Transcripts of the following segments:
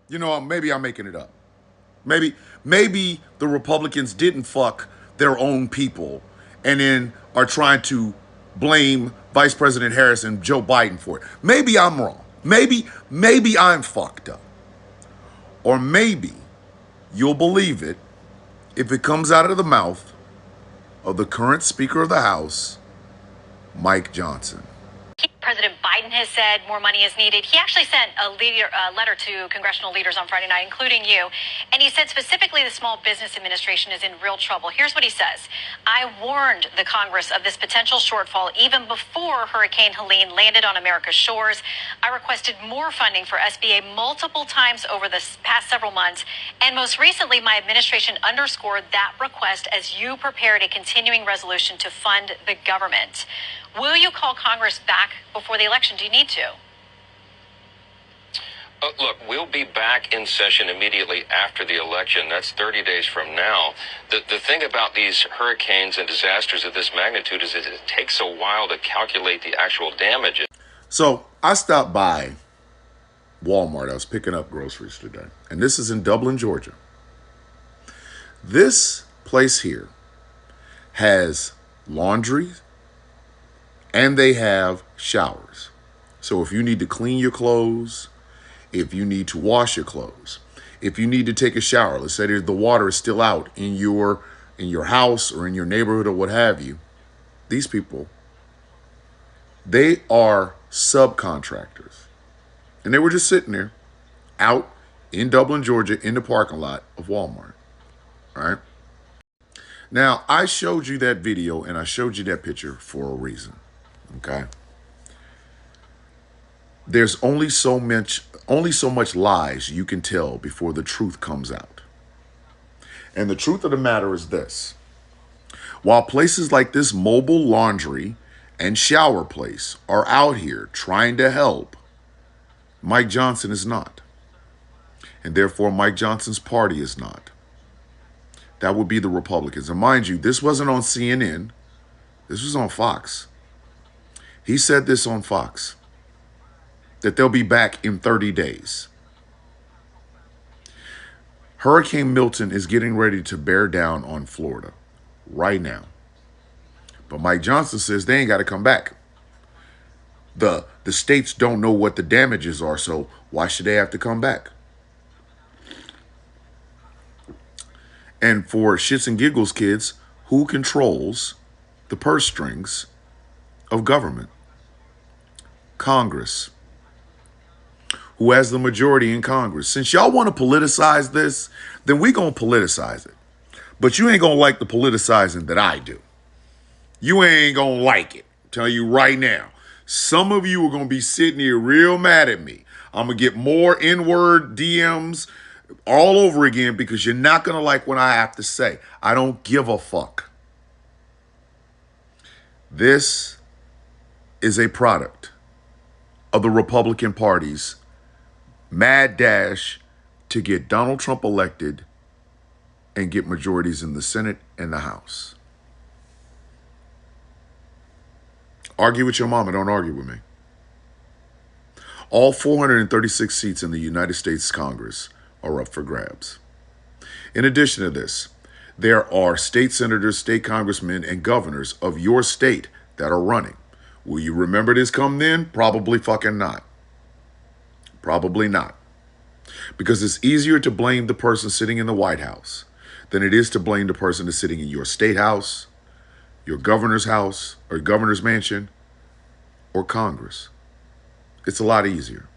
Maybe I'm making it up. Maybe the Republicans didn't fuck their own people and then are trying to blame Vice President Harris and Joe Biden for it. Maybe I'm wrong. Maybe I'm fucked up. Or maybe you'll believe it if it comes out of the mouth of the current Speaker of the House, Mike Johnson. President Biden has said more money is needed. He actually sent a letter to congressional leaders on Friday night, including you. And he said specifically the Small Business Administration is in real trouble. Here's what he says. I warned the Congress of this potential shortfall even before Hurricane Helene landed on America's shores. I requested more funding for SBA multiple times over the past several months. And most recently, my administration underscored that request as you prepared a continuing resolution to fund the government. Will you call Congress back before the election? Do you need to? Look, we'll be back in session immediately after the election. That's 30 days from now. The thing about these hurricanes and disasters of this magnitude is that it takes a while to calculate the actual damage. So I stopped by Walmart. I was picking up groceries today. And this is in Dublin, Georgia. This place here has laundry and they have showers. So if you need to clean your clothes, if you need to wash your clothes, if you need to take a shower, let's say the water is still out in your house or in your neighborhood or what have you, these people, they are subcontractors. And they were just sitting there out in Dublin, Georgia, in the parking lot of Walmart. All right. Now, I showed you that video and I showed you that picture for a reason. Okay. There's only so much lies you can tell before the truth comes out. And the truth of the matter is this. While places like this mobile laundry and shower place are out here trying to help, Mike Johnson is not. And therefore, Mike Johnson's party is not. That would be the Republicans. And mind you, this wasn't on CNN. This was on Fox. He said this on Fox, that they'll be back in 30 days. Hurricane Milton is getting ready to bear down on Florida right now. But Mike Johnson says they ain't got to come back. The states don't know what the damages are, so why should they have to come back? And for shits and giggles, kids, who controls the purse strings of government? Congress. Who has the majority in Congress? Since y'all want to politicize this, then we going to politicize it. But you ain't going to like the politicizing that I do. You ain't going to like it. I'm telling you right now. Some of you are going to be sitting here real mad at me. I'm going to get more N-word DMs all over again because you're not going to like what I have to say. I don't give a fuck. This is a product of the Republican Party's mad dash to get Donald Trump elected and get majorities in the Senate and the House. Argue with your mama, don't argue with me. All 436 seats in the United States Congress are up for grabs. In addition to this, there are state senators, state congressmen, and governors of your state that are running. Will you remember this come then? Probably fucking not. Probably not. Because it's easier to blame the person sitting in the White House than it is to blame the person that's sitting in your state house, your governor's house, or governor's mansion, or Congress. It's a lot easier.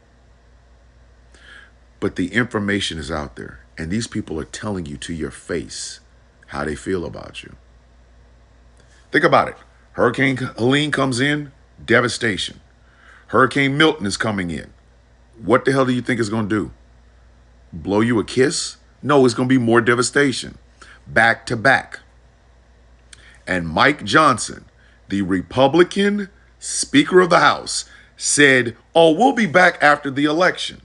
But the information is out there, and these people are telling you to your face how they feel about you. Think about it. Hurricane Helene comes in, devastation. Hurricane Milton is coming in. What the hell do you think it's going to do? Blow you a kiss? No, it's going to be more devastation. Back to back. And Mike Johnson, the Republican Speaker of the House, said, oh, we'll be back after the election.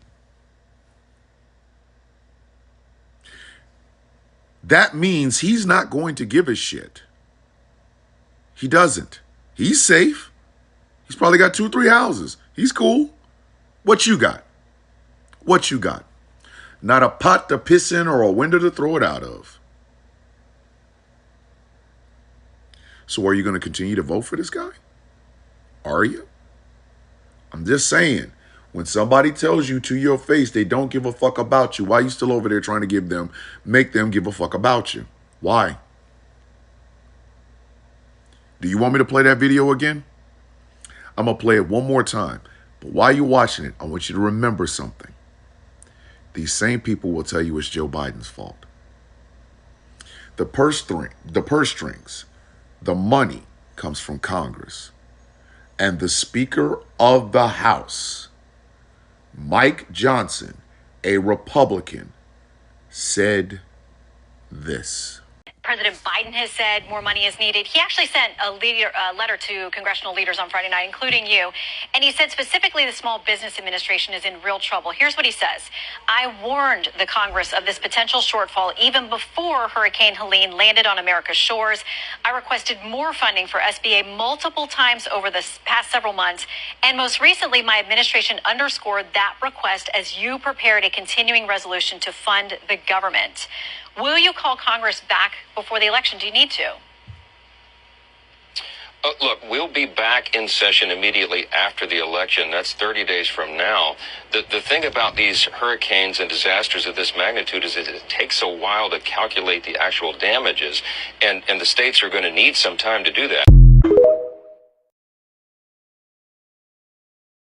That means he's not going to give a shit. He doesn't. He's safe. He's probably got 2 or 3 houses. He's cool. What you got? What you got? not a pot to piss in or a window to throw it out of. So are you going to continue to vote for this guy? Are you? I'm just saying, when somebody tells you to your face they don't give a fuck about you, why are you still over there trying to make them give a fuck about you? Why? Do you want me to play that video again? I'm going to play it one more time. But while you're watching it, I want you to remember something. These same people will tell you it's Joe Biden's fault. The purse strings, the money comes from Congress. And the Speaker of the House, Mike Johnson, a Republican, said this. President Biden has said more money is needed. He actually sent a letter to congressional leaders on Friday night, including you. And he said specifically the Small Business Administration is in real trouble. Here's what he says. I warned the Congress of this potential shortfall even before Hurricane Helene landed on America's shores. I requested more funding for SBA multiple times over the past several months. And most recently, my administration underscored that request as you prepared a continuing resolution to fund the government. Will you call Congress back before the election? Do you need to? Look, we'll be back in session immediately after the election. That's 30 days from now. The thing about these hurricanes and disasters of this magnitude is that it takes a while to calculate the actual damages, and the states are going to need some time to do that.